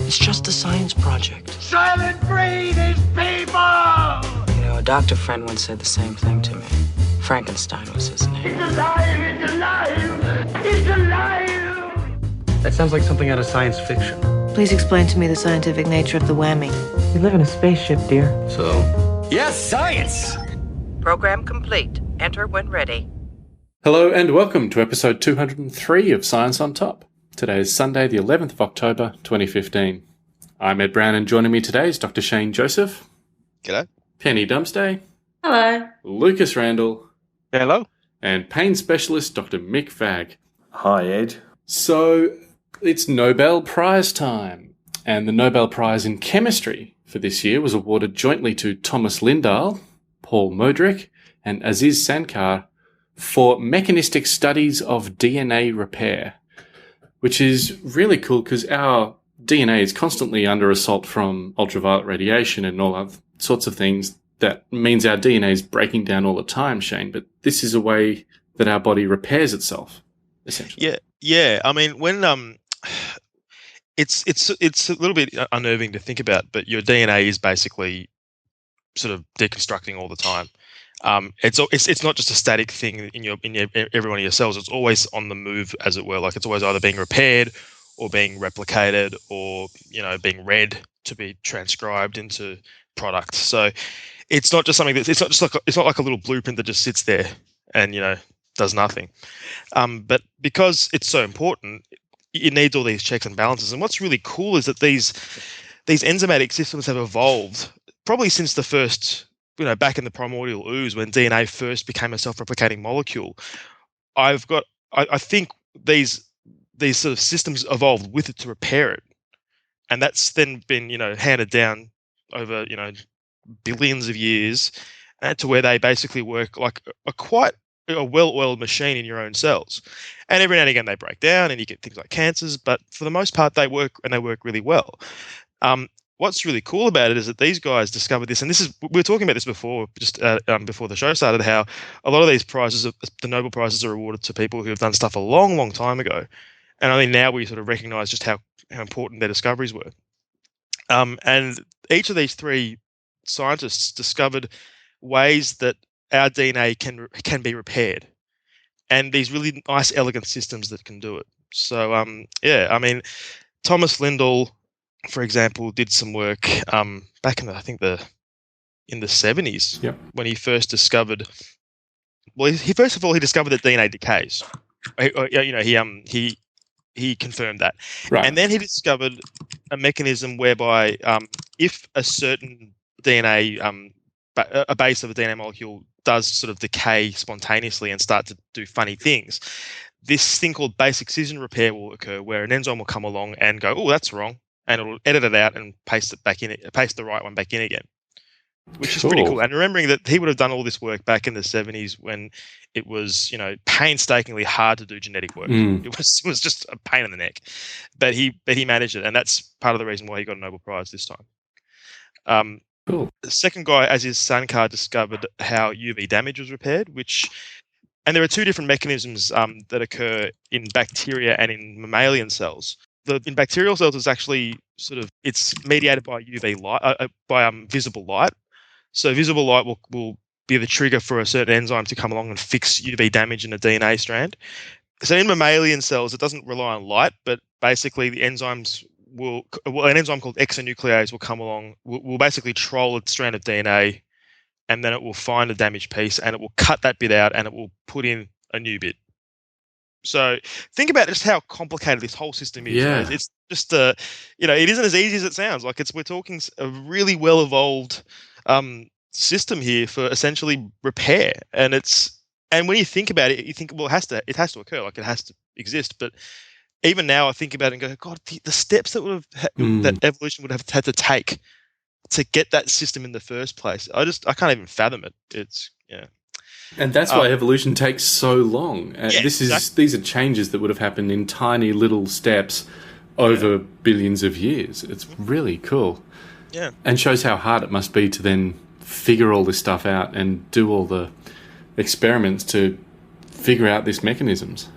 It's just a science project. Silent breed is people! A doctor friend once said the same thing to me. Frankenstein was his name. It's alive! It's alive! It's alive! That sounds like something out of science fiction. Please explain to me the scientific nature of the whammy. We live in a spaceship, dear. So? Yes, science! Program complete. Enter when ready. Hello and welcome to episode 203 of Science on Top. Today is Sunday, the 11th of October, 2015. I'm Ed Brown, and joining me today is Dr. Shane Joseph. G'day. Penny Dumsday. Hello. Lucas Randall. Hello. And pain specialist Dr. Mick Fagg. Hi, Ed. So, it's Nobel Prize time. And the Nobel Prize in Chemistry for this year was awarded jointly to Tomas Lindahl, Paul Modrich and Aziz Sancar for mechanistic studies of DNA repair, which is really cool because our DNA is constantly under assault from ultraviolet radiation and all other sorts of things. That means our DNA is breaking down all the time, Shane, but this is a way that our body repairs itself, essentially. Yeah. I mean, when it's a little bit unnerving to think about, but your DNA is basically sort of deconstructing all the time. It's not just a static thing in every one of your cells. It's always on the move, as it were. Like it's always either being repaired or being replicated or being read to be transcribed into product. So it's not just something it's not like a little blueprint that just sits there and does nothing. But because it's so important, it needs all these checks and balances. And what's really cool is that these enzymatic systems have evolved probably since the first. Back in the primordial ooze when DNA first became a self-replicating molecule, I think these sort of systems evolved with it to repair it, and that's then been handed down over billions of years, to where they basically work like a well-oiled machine in your own cells. And every now and again they break down, and you get things like cancers, but for the most part they work, and they work really well. What's really cool about it is that these guys discovered this, and we were talking about this before, just before the show started, how a lot of these prizes, the Nobel Prizes, are awarded to people who have done stuff a long, long time ago, and only now we sort of recognise just how important their discoveries were. And each of these three scientists discovered ways that our DNA can be repaired, and these really nice, elegant systems that can do it. So, Tomas Lindahl, for example, did some work back in the 70s when he first discovered. Well, he discovered that DNA decays. He confirmed that, right. And then he discovered a mechanism whereby if a certain DNA, a base of a DNA molecule does sort of decay spontaneously and start to do funny things, this thing called base excision repair will occur, where an enzyme will come along and go, "Oh, that's wrong," and it'll edit it out and paste the right one back in again, which is pretty cool. And remembering that he would have done all this work back in the 70s when it was, painstakingly hard to do genetic work. It was just a pain in the neck, but he managed it, and that's part of the reason why he got a Nobel Prize this time. Cool. The second guy, Aziz Sancar, discovered how UV damage was repaired, and there are two different mechanisms that occur in bacteria and in mammalian cells. In bacterial cells, it's actually it's mediated by UV light, by visible light. So visible light will be the trigger for a certain enzyme to come along and fix UV damage in a DNA strand. So in mammalian cells, it doesn't rely on light, but basically the enzymes an enzyme called exonuclease will come along, will basically troll a strand of DNA, and then it will find a damaged piece, and it will cut that bit out, and it will put in a new bit. So think about just how complicated this whole system is. Yeah. It's just it isn't as easy as it sounds. Like we're talking a really well evolved system here for essentially repair. And when you think about it, you think, well, it has to occur, like it has to exist. But even now, I think about it and go, God, the steps that that evolution would have had to take to get that system in the first place. I can't even fathom it. And that's why evolution takes so long. These are changes that would have happened in tiny little steps over billions of years. It's really cool. Yeah. And shows how hard it must be to then figure all this stuff out and do all the experiments to figure out these mechanisms.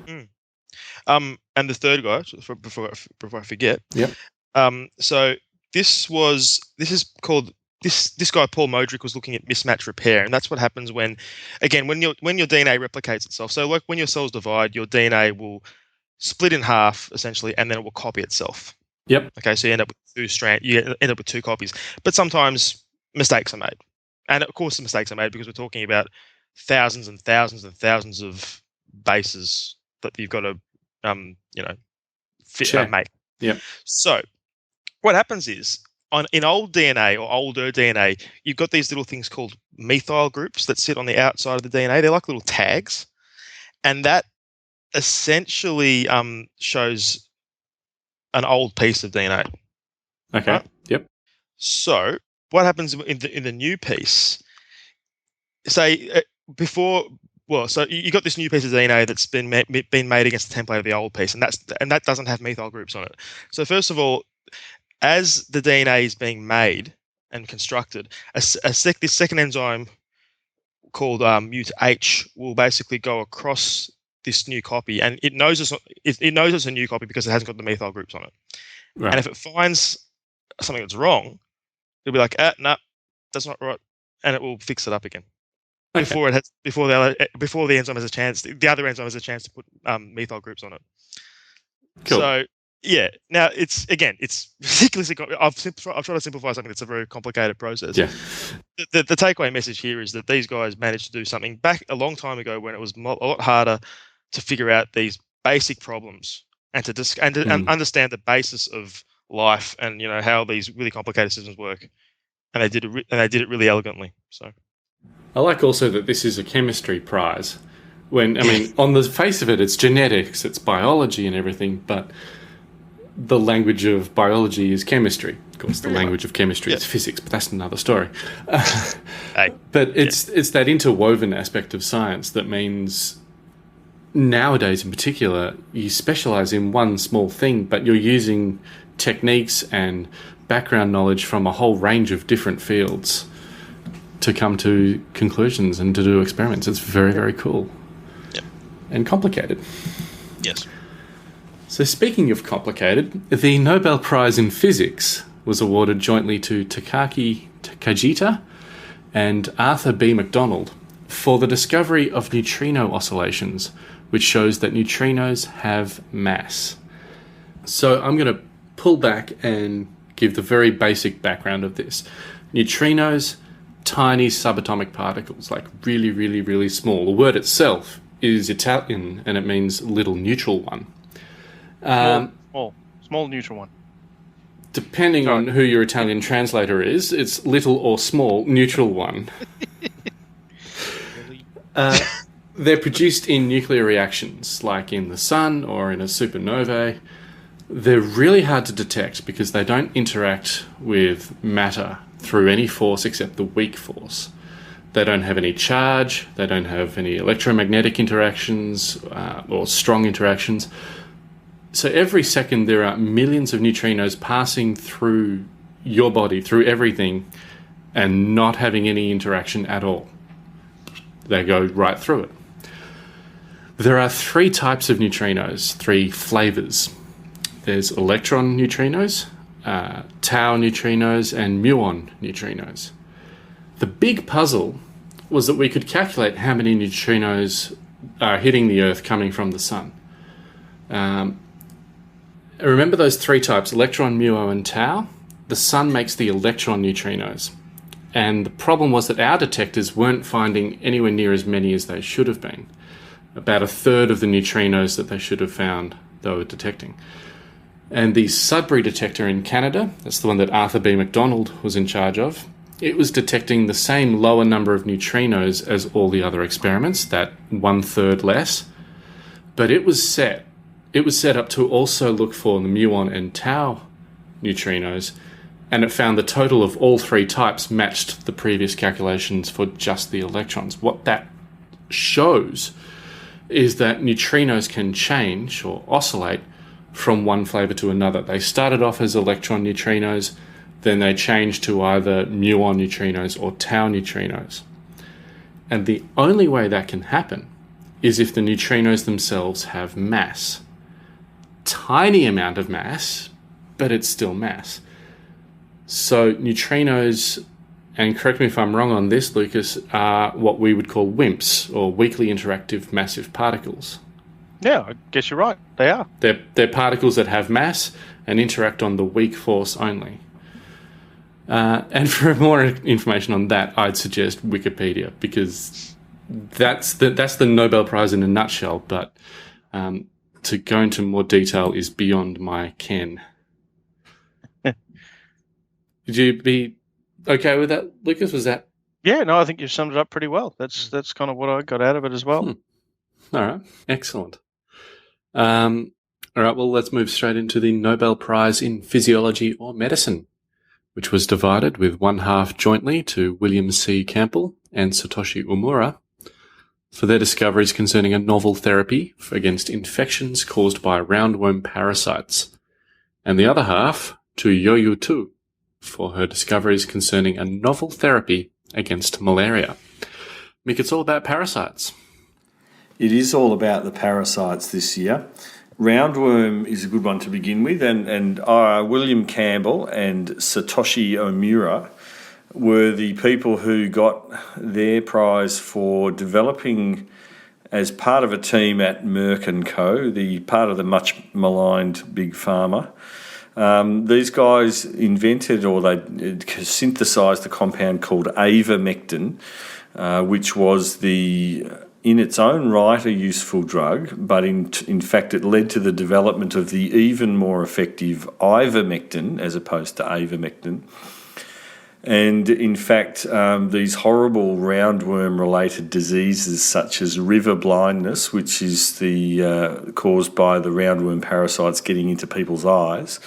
And the third guy, before I forget, So this guy Paul Modrich was looking at mismatch repair, and that's what happens when your DNA replicates itself. So like when your cells divide, your DNA will split in half essentially, and then it will copy itself. Yep. Okay, so you end up with two copies. But sometimes mistakes are made, and of course the mistakes are made because we're talking about thousands and thousands and thousands of bases that you've got to make. Yep. So what happens is in old DNA or older DNA, you've got these little things called methyl groups that sit on the outside of the DNA. They're like little tags, and that essentially shows an old piece of DNA. Okay. Right? Yep. So what happens in the new piece? Say so you got this new piece of DNA that's been made against the template of the old piece, and that doesn't have methyl groups on it. So first of all, as the DNA is being made and constructed, this second enzyme called MutH will basically go across this new copy, and it knows it's a new copy because it hasn't got the methyl groups on it. Right. And if it finds something that's wrong, it'll be like, no, that's not right, and it will fix it up again before the enzyme has a chance. The other enzyme has a chance to put methyl groups on it. Cool. So yeah, now it's ridiculously. I've tried to simplify something that's a very complicated process. Yeah. The takeaway message here is that these guys managed to do something back a long time ago when it was a lot harder to figure out these basic problems and to understand the basis of life and how these really complicated systems work. And they did it really elegantly. So I like also that this is a chemistry prize. On the face of it, it's genetics, it's biology and everything, but the language of biology is chemistry. Of course, the language of chemistry is physics, but that's another story. But it's that interwoven aspect of science that means nowadays in particular, you specialize in one small thing, but you're using techniques and background knowledge from a whole range of different fields to come to conclusions and to do experiments. It's very, very cool. Yep. And complicated. Yes. So speaking of complicated, the Nobel Prize in Physics was awarded jointly to Takaaki Kajita and Arthur B. McDonald for the discovery of neutrino oscillations, which shows that neutrinos have mass. So I'm going to pull back and give the very basic background of this. Neutrinos, tiny subatomic particles, like really, really, really small. The word itself is Italian and it means little neutral one. Small neutral one. Depending on who your Italian translator is, it's little or small neutral one. They're produced in nuclear reactions, like in the sun or in a supernovae. They're really hard to detect because they don't interact with matter through any force except the weak force. They don't have any charge, they don't have any electromagnetic interactions or strong interactions. So every second there are millions of neutrinos passing through your body, through everything, and not having any interaction at all. They go right through it. There are three types of neutrinos, three flavors. There's electron neutrinos, tau neutrinos, and muon neutrinos. The big puzzle was that we could calculate how many neutrinos are hitting the Earth coming from the sun. Remember those three types, electron, muon, and tau? The sun makes the electron neutrinos. And the problem was that our detectors weren't finding anywhere near as many as they should have been. About a third of the neutrinos that they should have found, they were detecting. And the Sudbury detector in Canada, that's the one that Arthur B. McDonald was in charge of, it was detecting the same lower number of neutrinos as all the other experiments, that 1/3 less. But it was set up to also look for the muon and tau neutrinos, and it found the total of all three types matched the previous calculations for just the electrons. What that shows is that neutrinos can change or oscillate from one flavor to another. They started off as electron neutrinos, then they changed to either muon neutrinos or tau neutrinos. And the only way that can happen is if the neutrinos themselves have mass. Tiny amount of mass, but it's still mass. So neutrinos, and correct me if I'm wrong on this, Lucas, are what we would call WIMPs, or weakly interactive massive particles. Yeah, I guess you're right. They are. They're particles that have mass and interact on the weak force only. And for more information on that, I'd suggest Wikipedia, because that's the Nobel Prize in a nutshell, but to go into more detail is beyond my ken. Would you be okay with that, Lucas? Was that? Yeah, no, I think you summed it up pretty well. That's kind of what I got out of it as well. All right, excellent. All right, well, let's move straight into the Nobel Prize in Physiology or Medicine, which was divided with one half jointly to William C. Campbell and Satoshi Ōmura for their discoveries concerning a novel therapy against infections caused by roundworm parasites, and the other half to Youyou Tu for her discoveries concerning a novel therapy against malaria. Mick, it's all about parasites. It is all about the parasites this year. Roundworm is a good one to begin with, and William Campbell and Satoshi Ōmura were the people who got their prize for developing, as part of a team at Merck & Co., the part of the much maligned Big Pharma. These guys invented, or they synthesised, a compound called ivermectin, which was in its own right a useful drug, but in fact it led to the development of the even more effective ivermectin as opposed to avermectin. And in fact, these horrible roundworm-related diseases such as river blindness, which is caused by the roundworm parasites getting into people's eyes,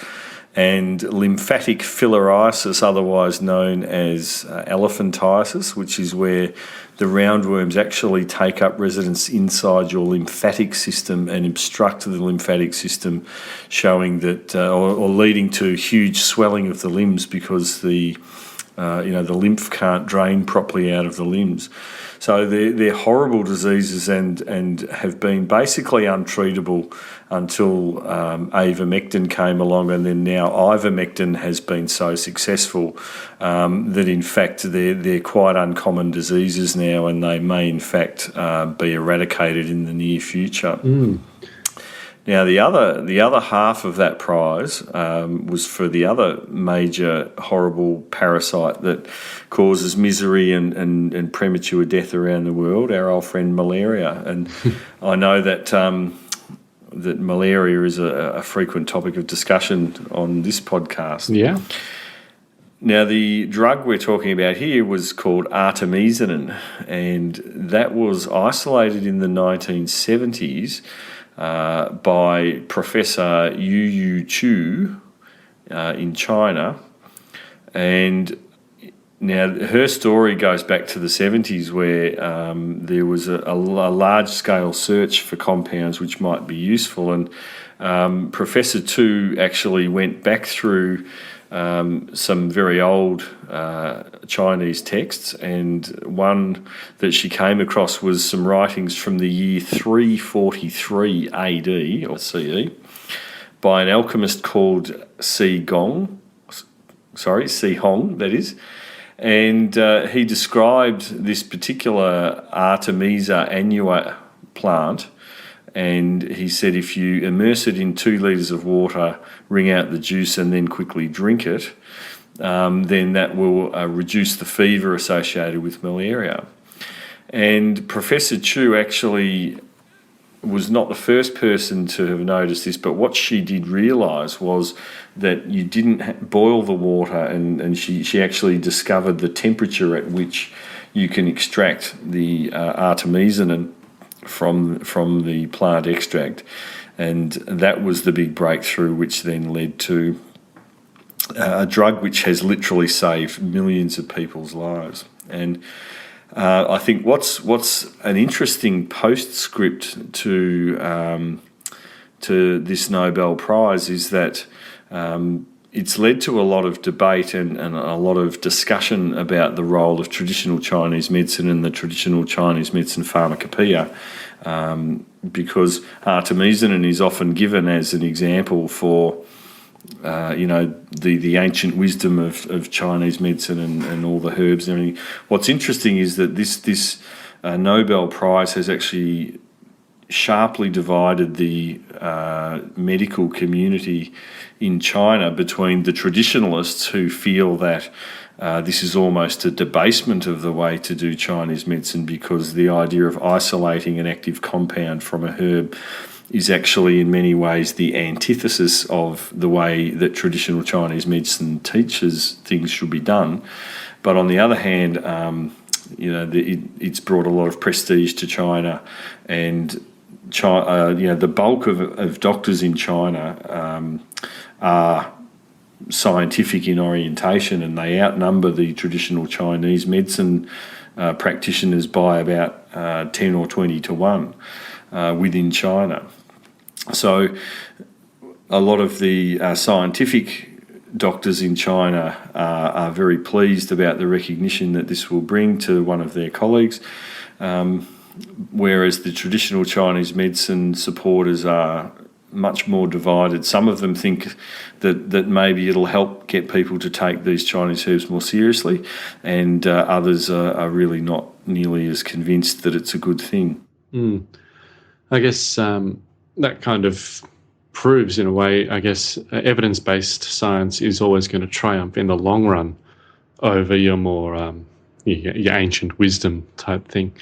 and lymphatic filariasis, otherwise known as elephantiasis, which is where the roundworms actually take up residence inside your lymphatic system and obstruct the lymphatic system, showing that, or leading to huge swelling of the limbs because the lymph can't drain properly out of the limbs. So they're horrible diseases and have been basically untreatable until avermectin came along, and then now ivermectin has been so successful that in fact they're quite uncommon diseases now, and they may in fact be eradicated in the near future. Now, the other half of that prize was for the other major horrible parasite that causes misery and premature death around the world, our old friend malaria. And I know that that malaria is a frequent topic of discussion on this podcast. Yeah. Now, the drug we're talking about here was called artemisinin, and that was isolated in the 1970s by Professor Youyou Tu in China. And now her story goes back to the 70s, where there was a large-scale search for compounds which might be useful. And Professor Tu actually went back through some very old Chinese texts, and one that she came across was some writings from the year 343 AD, or CE, by an alchemist called C Hong, that is. And he described this particular Artemisia annua plant, and he said if you immerse it in 2 litres of water, wring out the juice and then quickly drink it, then that will reduce the fever associated with malaria. And Professor Chu actually was not the first person to have noticed this, but what she did realise was that you didn't boil the water, and she actually discovered the temperature at which you can extract the artemisinin from the plant extract, and that was the big breakthrough, which then led to a drug which has literally saved millions of people's lives. And I think what's an interesting postscript to this Nobel Prize is that it's led to a lot of debate and a lot of discussion about the role of traditional Chinese medicine and the traditional Chinese medicine pharmacopoeia, because artemisinin is often given as an example for the ancient wisdom of Chinese medicine and all the herbs and everything. What's interesting is that this Nobel Prize has actually sharply divided the medical community in China between the traditionalists who feel that this is almost a debasement of the way to do Chinese medicine, because the idea of isolating an active compound from a herb is actually in many ways the antithesis of the way that traditional Chinese medicine teaches things should be done. But on the other hand, it's brought a lot of prestige to China, and the bulk of doctors in China are scientific in orientation, and they outnumber the traditional Chinese medicine practitioners by about 10 or 20 to 1 within China. So a lot of the scientific doctors in China are very pleased about the recognition that this will bring to one of their colleagues, whereas the traditional Chinese medicine supporters are much more divided. Some of them think that maybe it'll help get people to take these Chinese herbs more seriously, and others are really not nearly as convinced that it's a good thing. I guess that kind of proves, in a way, I guess, evidence-based science is always going to triumph in the long run over your more your ancient wisdom type thing.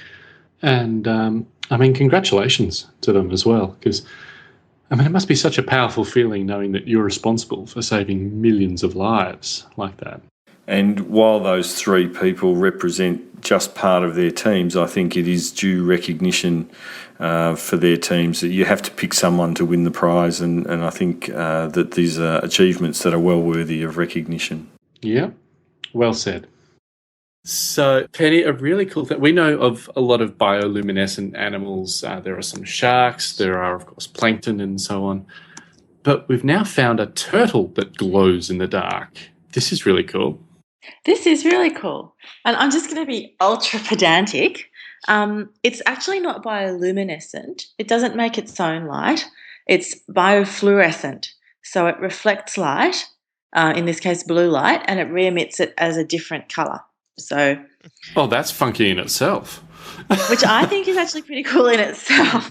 And congratulations to them as well, because it must be such a powerful feeling knowing that you're responsible for saving millions of lives like that. And while those three people represent just part of their teams, I think it is due recognition for their teams that you have to pick someone to win the prize, and I think that these are achievements that are well worthy of recognition. Yeah, well said. So, Penny, a really cool thing. We know of a lot of bioluminescent animals. There are some sharks, there are, of course, plankton and so on. But we've now found a turtle that glows in the dark. This is really cool. This is really cool. And I'm just going to be ultra pedantic. It's actually not bioluminescent. It doesn't make its own light. It's biofluorescent. So it reflects light, in this case blue light, and it re-emits it as a different colour. So, oh, that's funky in itself. Which I think is actually pretty cool in itself.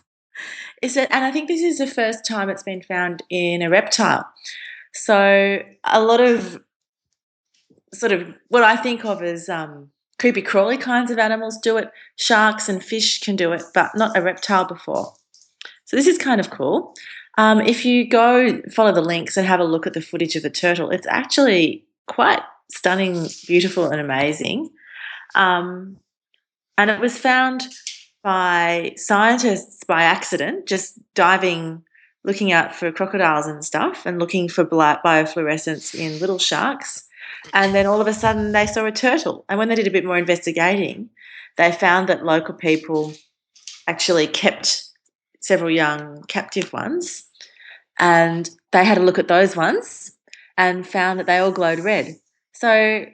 And I think this is the first time it's been found in a reptile. So a lot of sort of what I think of as creepy crawly kinds of animals do it. Sharks and fish can do it, but not a reptile before. So this is kind of cool. If you go follow the links and have a look at the footage of the turtle, it's actually quite stunning, beautiful and amazing. And it was found by scientists by accident, just diving, looking out for crocodiles and stuff and looking for biofluorescence in little sharks. And then all of a sudden they saw a turtle. And when they did a bit more investigating, they found that local people actually kept several young captive ones, and they had a look at those ones and found that they all glowed red. So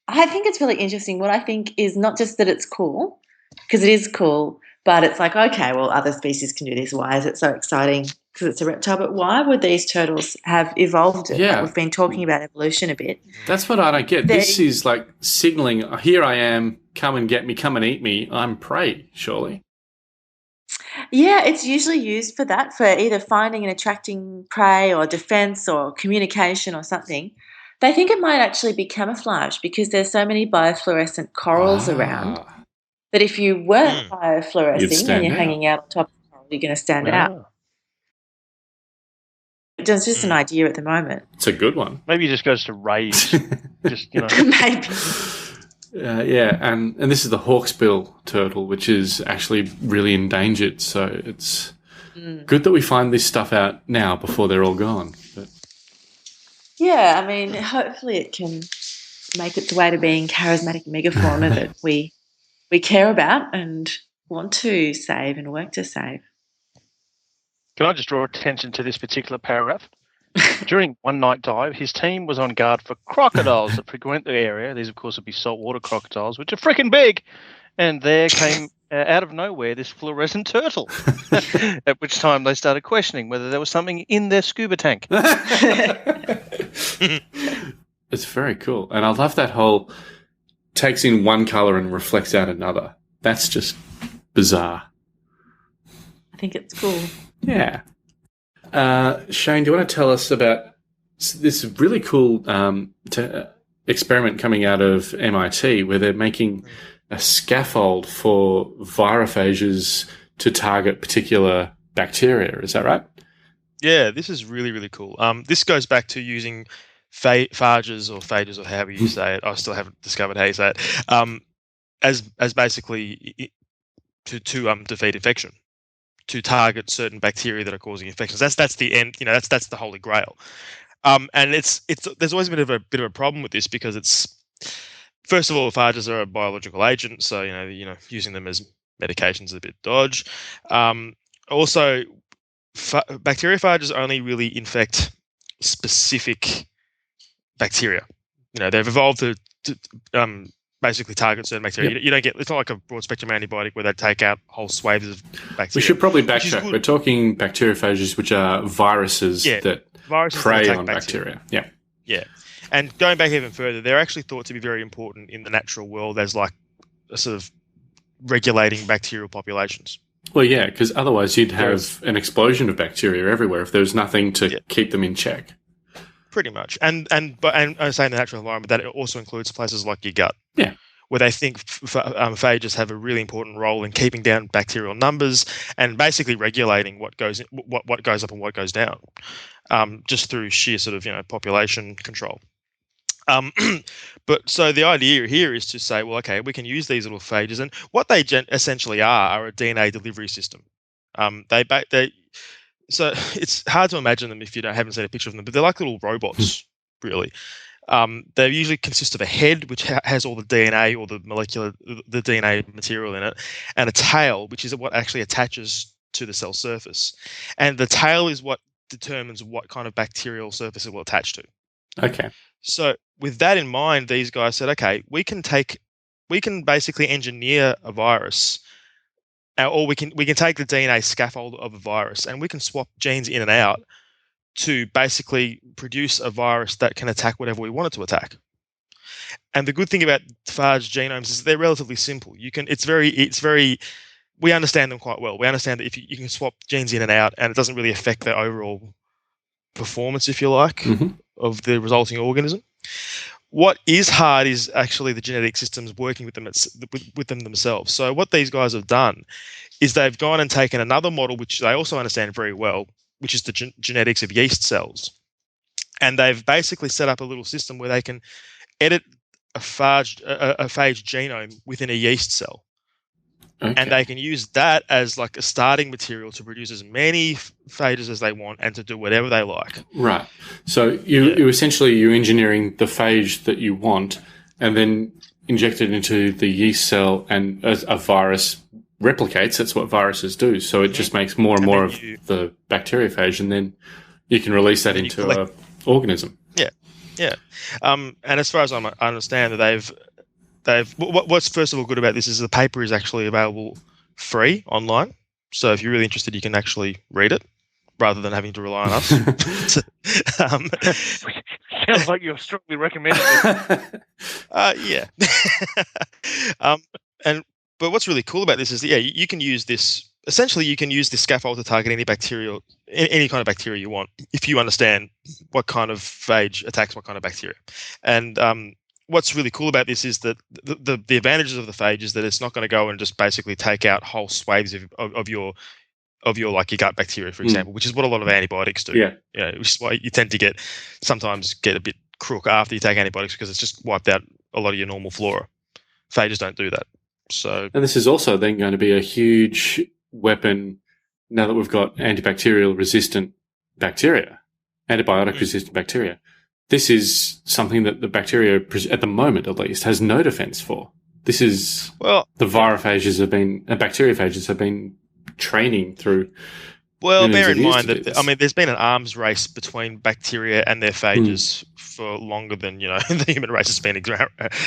I think it's really interesting. What I think is not just that it's cool, because it is cool, but it's like, okay, well, other species can do this. Why is it so exciting? Because it's a reptile. But why would these turtles have evolved it? Yeah. We've been talking about evolution a bit. That's what I don't get. This is like signalling, here I am, come and get me, come and eat me. I'm prey, surely. Yeah, it's usually used for that, for either finding and attracting prey or defense or communication or something. They think it might actually be camouflage because there's so many biofluorescent corals around that if you weren't biofluorescing and you're hanging out on top of the coral, you're going to stand out. It's just an idea at the moment. It's a good one. Maybe it just goes to rage. Maybe. Yeah, and this is the hawksbill turtle, which is actually really endangered. So it's good that we find this stuff out now before they're all gone. But yeah, I mean, hopefully it can make its way to being charismatic megafauna that we care about and want to save and work to save. Can I just draw attention to this particular paragraph? During one night dive, his team was on guard for crocodiles that frequent the area. These, of course, would be saltwater crocodiles, which are freaking big. And there came out of nowhere, this fluorescent turtle. At which time they started questioning whether there was something in their scuba tank. It's very cool. And I love that whole takes in one colour and reflects out another. That's just bizarre. I think it's cool. Yeah. Shane, do you want to tell us about this really cool experiment coming out of MIT where they're making a scaffold for virophages to target particular bacteria? Is that right? Yeah, this is really, really cool. This goes back to using phages or phages or however you say it. I still haven't discovered how you say it. As basically to defeat infection, to target certain bacteria that are causing infections. That's the end. That's the holy grail. And it's there's always been a bit of a problem with this because it's, first of all, phages are a biological agent, so using them as medications is a bit dodge. Also, bacteriophages only really infect specific bacteria. They've evolved to basically target certain bacteria. Yep. You don't get, it's not like a broad spectrum antibiotic where they take out whole swathes of bacteria. We should probably backtrack. We're talking bacteriophages, which are viruses that prey on bacteria. Yeah. Yeah. And going back even further, they're actually thought to be very important in the natural world as like a sort of regulating bacterial populations. Well, yeah, because otherwise you'd have an explosion of bacteria everywhere if there was nothing to keep them in check. Pretty much. And I say in the natural environment, that it also includes places like your gut. Yeah. Where they think phages have a really important role in keeping down bacterial numbers and basically regulating what goes up and what goes down, just through sheer sort of population control. But so the idea here is to say, well, okay, we can use these little phages, and what they essentially are a DNA delivery system. So it's hard to imagine them if you haven't seen a picture of them, but they're like little robots, really. They usually consist of a head, which has all the DNA or the DNA material in it, and a tail, which is what actually attaches to the cell surface. And the tail is what determines what kind of bacterial surface it will attach to. Okay. So with that in mind, these guys said, okay, we can basically engineer a virus, or we can take the DNA scaffold of a virus and we can swap genes in and out to basically produce a virus that can attack whatever we want it to attack. And the good thing about phage genomes is they're relatively simple. We understand them quite well. We understand that if you can swap genes in and out, and it doesn't really affect the overall performance, if you like, of the resulting organism. What is hard is actually the genetic systems working with them themselves. So what these guys have done is they've gone and taken another model, which they also understand very well, which is the genetics of yeast cells. And they've basically set up a little system where they can edit a phage genome within a yeast cell. Okay. And they can use that as like a starting material to produce as many phages as they want and to do whatever they like. Right. So you're engineering the phage that you want and then inject it into the yeast cell, and as a virus replicates. That's what viruses do. So it just makes more and more of the bacteriophage, and then you can release that into an organism. Yeah. Yeah. And as far as I understand, that what's first of all good about this is the paper is actually available free online. So if you're really interested, you can actually read it rather than having to rely on us. Sounds like you're strongly recommending it. Yeah. But what's really cool about this is, you can use this. Essentially, you can use this scaffold to target any kind of bacteria you want if you understand what kind of phage attacks what kind of bacteria. And what's really cool about this is that the advantages of the phage is that it's not going to go and just basically take out whole swathes of your like your gut bacteria, for example, which is what a lot of antibiotics do. Yeah. Which is why you tend to sometimes get a bit crook after you take antibiotics, because it's just wiped out a lot of your normal flora. Phages don't do that. So, and this is also then going to be a huge weapon now that we've got antibacterial-resistant bacteria, antibiotic-resistant bacteria. This is something that the bacteria, at the moment at least, has no defense for. This is the bacteriophages have been training through. Well, bear in mind that there's been an arms race between bacteria and their phages for longer than the human race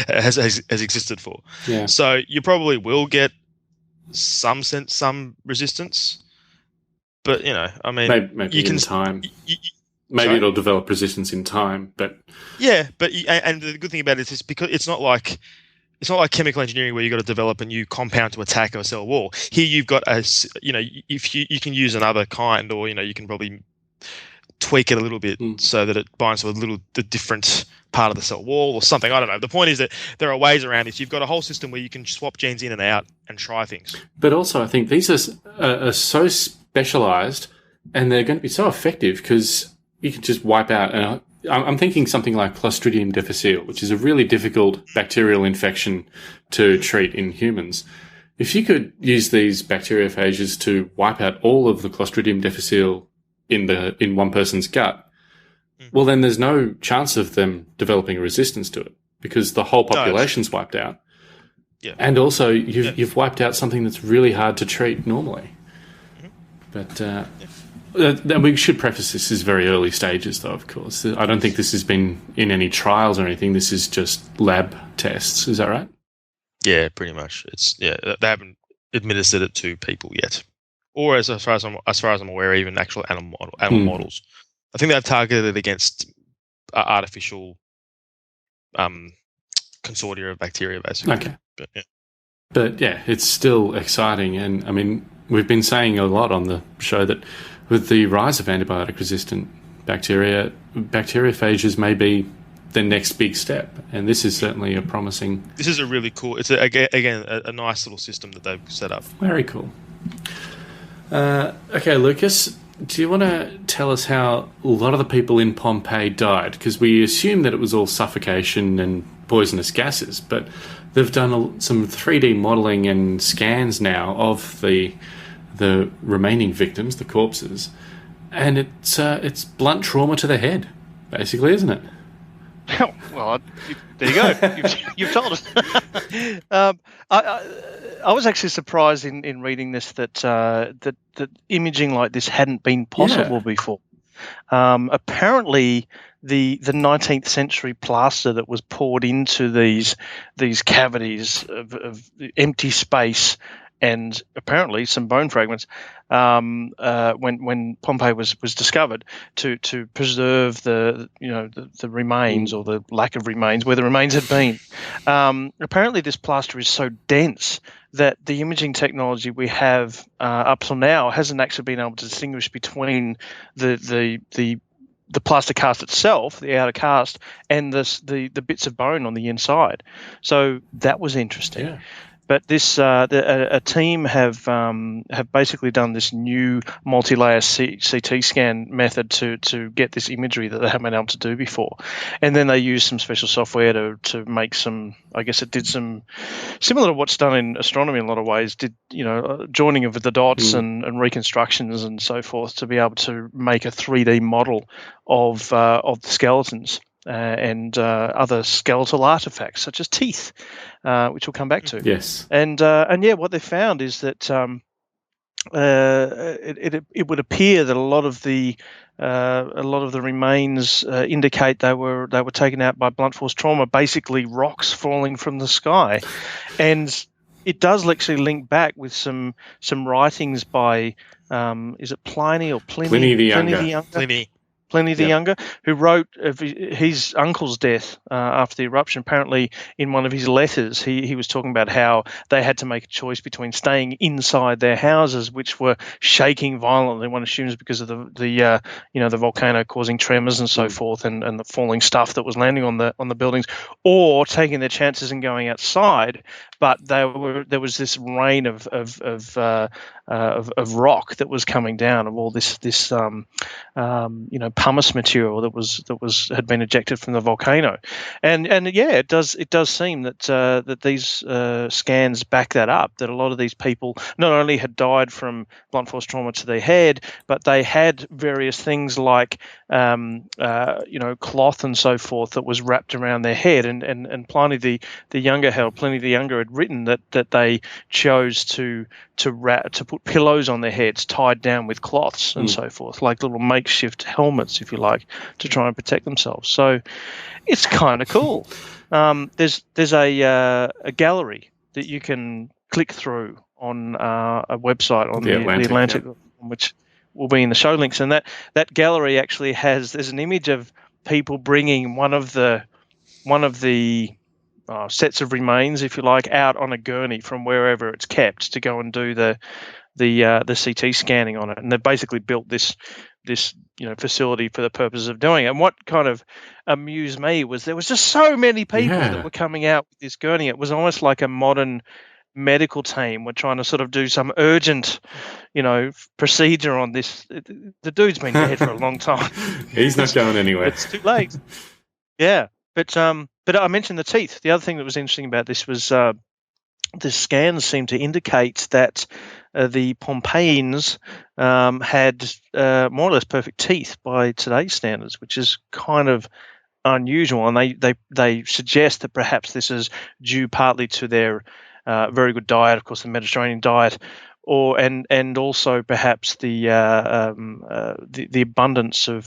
has existed for. Yeah. So you probably will get some resistance, but I mean, maybe you can in time. Maybe Sorry? it'll develop resistance in time, but and the good thing about it is because it's not like chemical engineering where you've got to develop a new compound to attack a cell wall. Here you've got if you can use another kind, or you can probably tweak it a little bit so that it binds to the different part of the cell wall or something. I don't know. The point is that there are ways around this. You've got a whole system where you can swap genes in and out and try things. But also, I think these are so specialized, and they're going to be so effective because you can just wipe out. And I'm thinking something like Clostridium difficile, which is a really difficult bacterial infection to treat in humans. If you could use these bacteriophages to wipe out all of the Clostridium difficile in one person's gut, well, then there's no chance of them developing a resistance to it because the whole population's wiped out. Yeah. And also, you've wiped out something that's really hard to treat normally. But we should preface this as very early stages, though, of course. I don't think this has been in any trials or anything. This is just lab tests. Is that right? Yeah, pretty much. They haven't administered it to people yet. Or as far as I'm aware, even actual animal models. I think they've targeted it against artificial consortia of bacteria, basically. Okay. But yeah, it's still exciting. And I mean, we've been saying a lot on the show that with the rise of antibiotic-resistant bacteria, bacteriophages may be the next big step. And this is certainly a promising... This is a really cool... It's, a nice little system that they've set up. Very cool. Okay, Lucas, do you want to tell us how a lot of the people in Pompeii died? Because we assume that it was all suffocation and poisonous gases, but they've done some 3D modelling and scans now of the remaining victims, the corpses, and it's blunt trauma to the head, basically, isn't it? Well, there you go. You've told us. I was actually surprised in reading this that imaging like this hadn't been possible before. Apparently, the 19th century plaster that was poured into these cavities of empty space and apparently some bone fragments when Pompeii was discovered to preserve the remains or the lack of remains where the remains had been. Apparently, this plaster is so dense that the imaging technology we have up till now hasn't actually been able to distinguish between the plaster cast itself, the outer cast, and the bits of bone on the inside. So that was interesting. Yeah. But this a team have basically done this new multi-layer CT scan method to get this imagery that they haven't been able to do before, and then they used some special software to make some. I guess it did some similar to what's done in astronomy in a lot of ways. Did joining of the dots and reconstructions and so forth to be able to make a 3D model of the skeletons. And other skeletal artifacts such as teeth, which we'll come back to. Yes. And what they found is that it would appear that a lot of the remains indicate they were taken out by blunt force trauma, basically rocks falling from the sky, and it does actually link back with some writings by is it Pliny or Pliny? Pliny the Younger. Pliny the Younger, who wrote of his uncle's death after the eruption. Apparently, in one of his letters, he was talking about how they had to make a choice between staying inside their houses, which were shaking violently. One assumes because of the volcano causing tremors and so forth, and the falling stuff that was landing on the buildings, or taking their chances and going outside. But there was this rain of rock that was coming down, of all this pumice material that had been ejected from the volcano, and it does seem that these scans back that up, that a lot of these people not only had died from blunt force trauma to their head, but they had various things like cloth and so forth that was wrapped around their head, and Pliny the Younger had written that they chose to put pillows on their heads tied down with cloths and so forth, like little makeshift helmets, if you like, to try and protect themselves. So it's kind of cool. There's a gallery that you can click through on a website on The the Atlantic, Atlantic, which will be in the show links. And that gallery actually there's an image of people bringing one of the sets of remains, if you like, out on a gurney from wherever it's kept to go and do the CT scanning on it. And they've basically built this facility for the purpose of doing it. And what kind of amused me was there was just so many people that were coming out with this gurney. It was almost like a modern medical team were trying to sort of do some urgent, procedure on this. The dude's been dead for a long time. He's not going anywhere. It's too late. Yeah, but I mentioned the teeth. The other thing that was interesting about this was the scans seem to indicate that the Pompeians had more or less perfect teeth by today's standards, which is kind of unusual. And they suggest that perhaps this is due partly to their very good diet, of course, the Mediterranean diet, and also perhaps the abundance of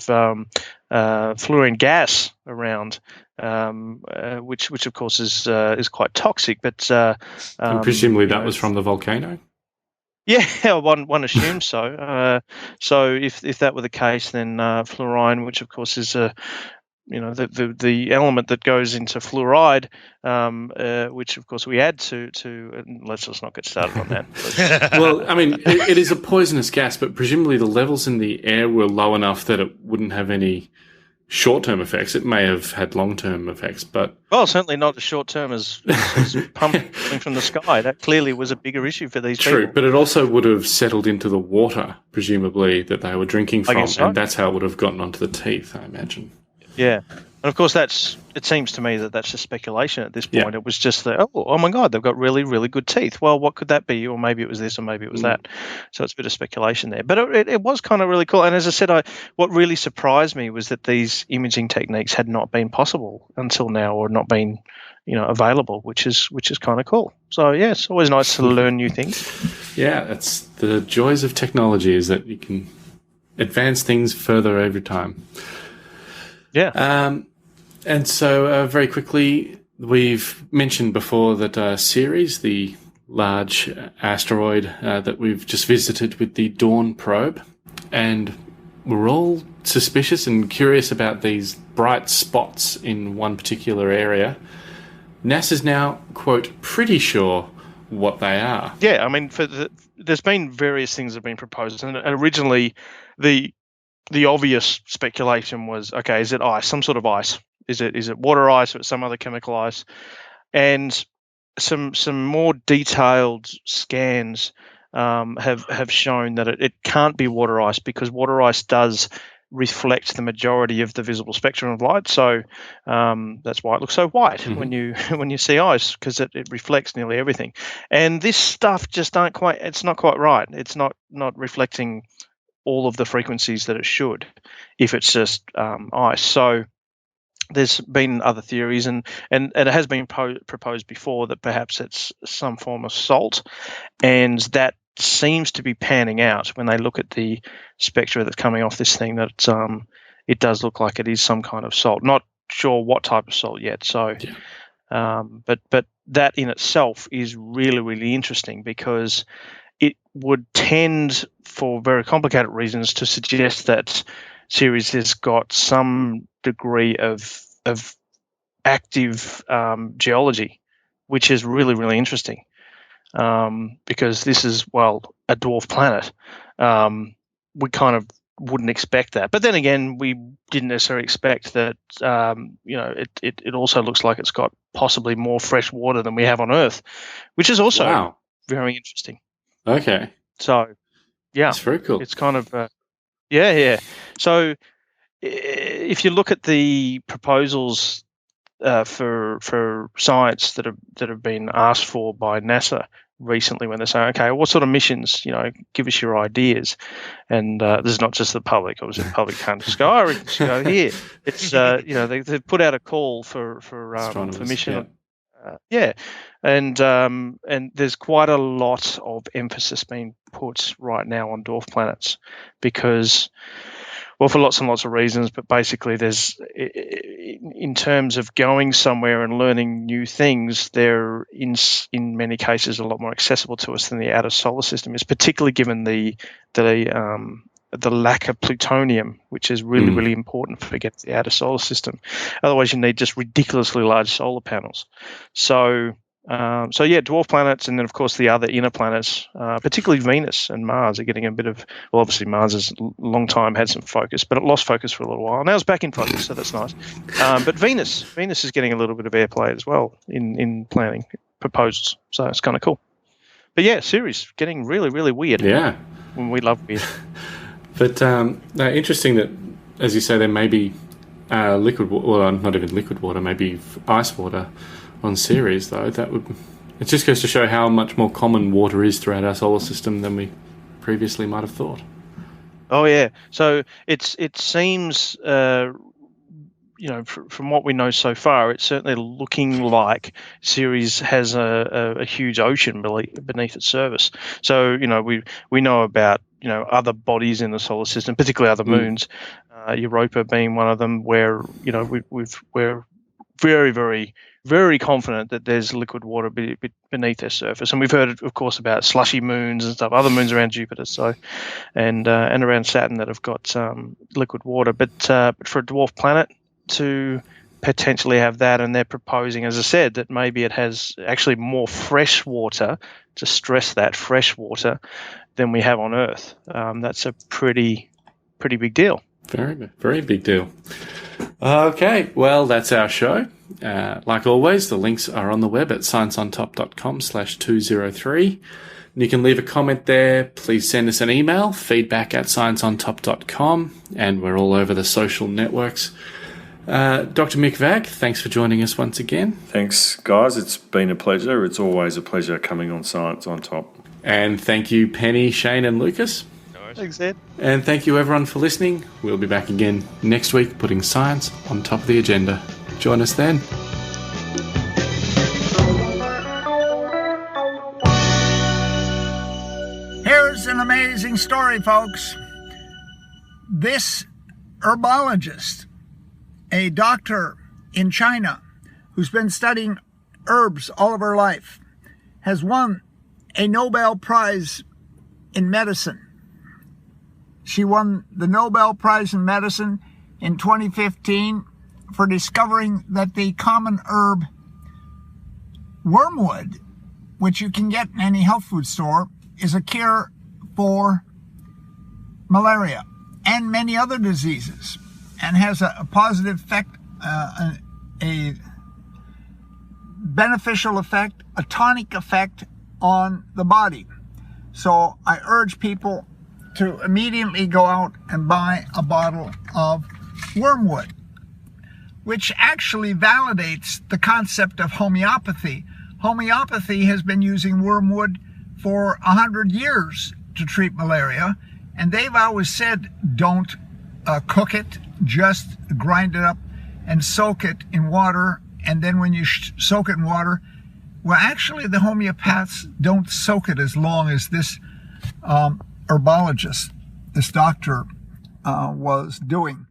fluorine gas around, which of course is quite toxic. But and presumably that was from the volcano. Yeah, one assumes so. So if that were the case, then fluorine, which of course is the element that goes into fluoride, which of course we add to let's just not get started on that. Well, I mean, it is a poisonous gas, but presumably the levels in the air were low enough that it wouldn't have any short-term effects. It may have had long-term effects, but certainly not as short-term as pumping from the sky. That clearly was a bigger issue for these people. True, but it also would have settled into the water, presumably, that they were drinking from, and that's how it would have gotten onto the teeth, I imagine. Yeah. And of course, it seems to me that that's just speculation at this point. Yeah. It was just oh my God, they've got really, really good teeth. Well, what could that be? Or maybe it was this, or maybe it was that. So it's a bit of speculation there. But it was kind of really cool. And as I said, what really surprised me was that these imaging techniques had not been possible until now, or not been, available, which is kind of cool. So yeah, it's always nice to learn new things. Yeah, that's the joys of technology, is that you can advance things further every time. Yeah. And so very quickly, we've mentioned before that Ceres, the large asteroid that we've just visited with the Dawn probe, and we're all suspicious and curious about these bright spots in one particular area. NASA's now, quote, pretty sure what they are. Yeah, I mean, there's been various things that have been proposed, and originally the obvious speculation was, okay, is it ice, some sort of ice? Is it water ice or some other chemical ice? And some more detailed scans have shown that it can't be water ice, because water ice does reflect the majority of the visible spectrum of light. So that's why it looks so white when you see ice, because it reflects nearly everything. And this stuff just it's not quite right. It's not reflecting all of the frequencies that it should if it's just ice. So there's been other theories, and it has been proposed before that perhaps it's some form of salt, and that seems to be panning out when they look at the spectra that's coming off this thing, that it does look like it is some kind of salt. Not sure what type of salt yet. So, but that in itself is really, really interesting, because it would tend, for very complicated reasons, to suggest that Ceres has got some degree of active geology, which is really, really interesting, because this is, a dwarf planet. We kind of wouldn't expect that. But then again, we didn't necessarily expect that, it also looks like it's got possibly more fresh water than we have on Earth, which is also very interesting. Okay. So, yeah. That's very cool. It's kind of, yeah. So if you look at the proposals for science that have been asked for by NASA recently, when they're saying, okay, what sort of missions, give us your ideas. And this is not just the public. Obviously, the public can't just go, we should go here. It's, they've put out a call for mission. Yeah. And there's quite a lot of emphasis being put right now on dwarf planets, because Well, for lots and lots of reasons, but basically there's, in terms of going somewhere and learning new things, they're in many cases a lot more accessible to us than the outer solar system is, particularly given the lack of plutonium, which is really, really important for getting the outer solar system. Otherwise, you need just ridiculously large solar panels. So dwarf planets, and then of course the other inner planets, particularly Venus and Mars, are getting a bit of. Well, obviously Mars has a long time had some focus, but it lost focus for a little while. Now it's back in focus, so that's nice. But Venus is getting a little bit of airplay as well in planning proposals, so it's kind of cool. But yeah, Ceres getting really, really weird. Yeah, when we love weird. But interesting that, as you say, there may be liquid water, well, not even liquid water, maybe ice water on Ceres, though. It just goes to show how much more common water is throughout our solar system than we previously might have thought. Oh yeah, so it seems, from what we know so far, it's certainly looking like Ceres has a huge ocean beneath its surface. So we know about other bodies in the solar system, particularly other moons, Europa being one of them, where we're very, very, very confident that there's liquid water beneath their surface. And we've heard, of course, about slushy moons and stuff, other moons around Jupiter, and around Saturn that have got liquid water. But for a dwarf planet to potentially have that, and they're proposing, as I said, that maybe it has actually more fresh water, to stress that, fresh water, than we have on Earth. That's a pretty big deal. Very, very big deal. Okay, well, that's our show. Like always, the links are on the web at scienceontop.com/203. And you can leave a comment there. Please send us an email, feedback@scienceontop.com, and we're all over the social networks. Dr. Mick Vag, thanks for joining us once again. Thanks, guys. It's been a pleasure. It's always a pleasure coming on Science on Top. And thank you, Penny, Shane, and Lucas. Thanks, Ed. And thank you, everyone, for listening. We'll be back again next week, putting science on top of the agenda. Join us then. Here's an amazing story, folks. This herbologist, a doctor in China who's been studying herbs all of her life, has won a Nobel Prize in medicine. She won the Nobel Prize in medicine in 2015 for discovering that the common herb wormwood, which you can get in any health food store, is a cure for malaria and many other diseases, and has a positive effect, a beneficial effect, a tonic effect on the body. So I urge people to immediately go out and buy a bottle of wormwood, which actually validates the concept of homeopathy. Homeopathy has been using wormwood for 100 years to treat malaria, and they've always said don't cook it, just grind it up and soak it in water, and then when you soak it in water, well, actually the homeopaths don't soak it as long as this herbologist, this doctor, was doing.